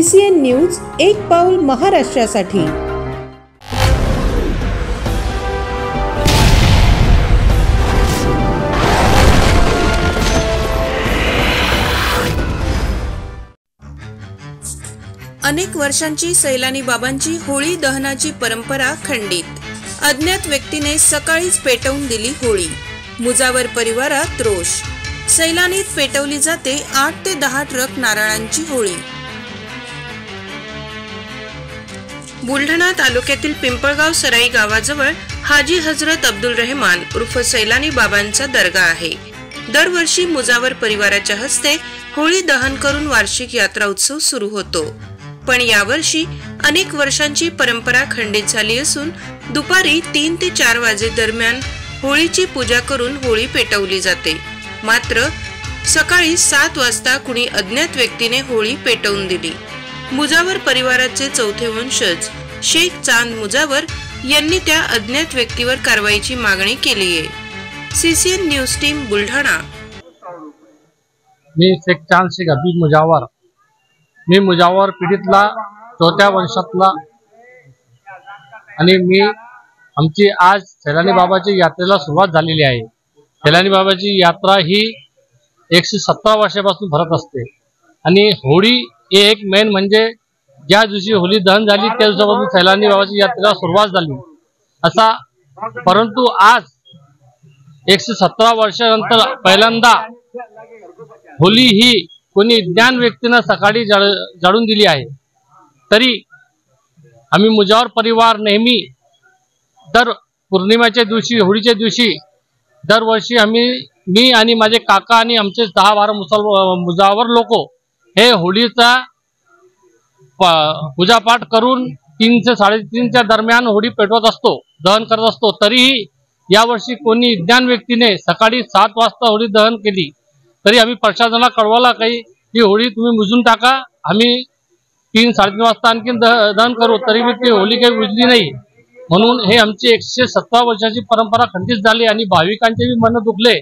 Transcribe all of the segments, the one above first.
CCN news एक पाऊल महाराष्ट्रासाठी। अनेक वर्षांची सैलानी बाबांची होळी दहनाची परंपरा खंडित। अज्ञात व्यक्तीने सकाळीच पेटवून दिली होळी। मुजावर परिवारात रोष। सैलानीत पेटवली जाते 8 ते 10 ट्रक नारळांची होळी। बुलढाणा तालुक्यातील पिंपळगाव सराई गावाजवळ हाजी हजरत अब्दुल रहमान उर्फ सैलानी बाबांचा दर्गा आहे। दरवर्षी मुजावर परिवाराच्या हस्ते होळी दहन करून वार्षिक यात्रा उत्सव सुरू होतो, पण यावर्षी अनेक वर्षांची परंपरा खंडित झाली असून दुपारी 3 ते 4 वाजे दरम्यान होळीची पूजा करून होळी पेटवली जाते। मात्र सकाळी 7 वाजता कुणी अज्ञात व्यक्तीने होळी पेटवून दिली। मुजावर परिवाराचे चौथे वंशज शेख चांद मुजावर यांनी त्या अज्ञात व्यक्तीवर कारवाईची मागणी केली आहे। CCN news team Buldhana. मी शेख चांद शेख अब्दुल मुजावर, मी मुजावर पीडितला चौथ्या वंशातला आणि मी आमची आज सैलानी बाबाची यात्रेला सुरुवात झालेली आहे। सैलानी बाबाची यात्रा ही 117 वर्षापासून भरत असते आणि होळी हे एक मेन म्हणजे ज्या दिवशी होळी दहन झाली त्या दिवसापासून सैलानी बाबाची यात्रेला सुरुवात झाली असा। परंतु आज 117 वर्षानंतर पहिल्यांदा होळी ही कोणी ज्ञान व्यक्तीने सकाळी जाळून दिली आहे। तरी आम्ही मुजावर परिवार नेहमी दर पौर्णिमेच्या दिवशी होळीच्या दिवशी दरवर्षी मी आणि माझे काका आणि आमचे 10-12 मुजावर लोक हे होळीचा पूजापाठ करून 3 ते 3:30च्या दरम्यान होळी पेटवत असतो, दहन करत असतो। तरीही यावर्षी कोणी ज्ञान व्यक्तीने सकाळी 7 वाजता होळी दहन केली। तरी आम्ही प्रशासनाला कळवला काही ही होळी तुम्ही बुजून टाका, आम्ही 3-3:30 वाजता आणखी दहन करू, तरी ती होळी काही बुजली नाही। म्हणून हे आमची 117 वर्षाची परंपरा खंडित झाली आणि भाविकांचे भी मन दुखले।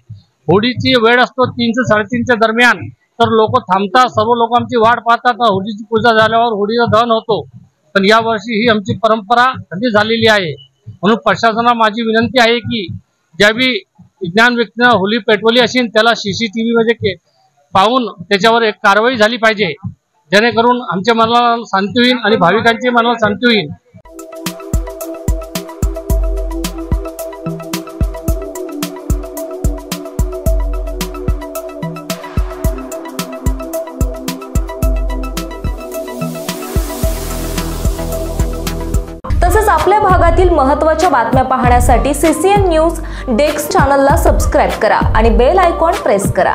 होळीची वेळ असतो 3 ते 3:30च्या दरम्यान, तर लोक थांबतात, सर्व लोक आमची वाट पाहतात। होळीची पूजा झाल्यावर होळीचं दहन होतो, पण या वर्षी ही आमची परंपरा खंडित झालेली आहे। म्हणून प्रशासनाला माझी विनंती आहे की ज्यावी विज्ञान व्यक्तीने होळी पेटवली असेल त्याला CCTV मध्ये पाहून त्याच्यावर एक कारवाई झाली पाहिजे, जेणेकरून आमच्या मनाला शांती होईल आणि भाविकांच्या मनाला शांती होईल। तसेच आपल्या भागातील महत्त्वाच्या बातम्या पाहण्यासाठी CCN न्यूज डेस्क चॅनलला सबस्क्राइब करा आणि बेल आयकॉन प्रेस करा।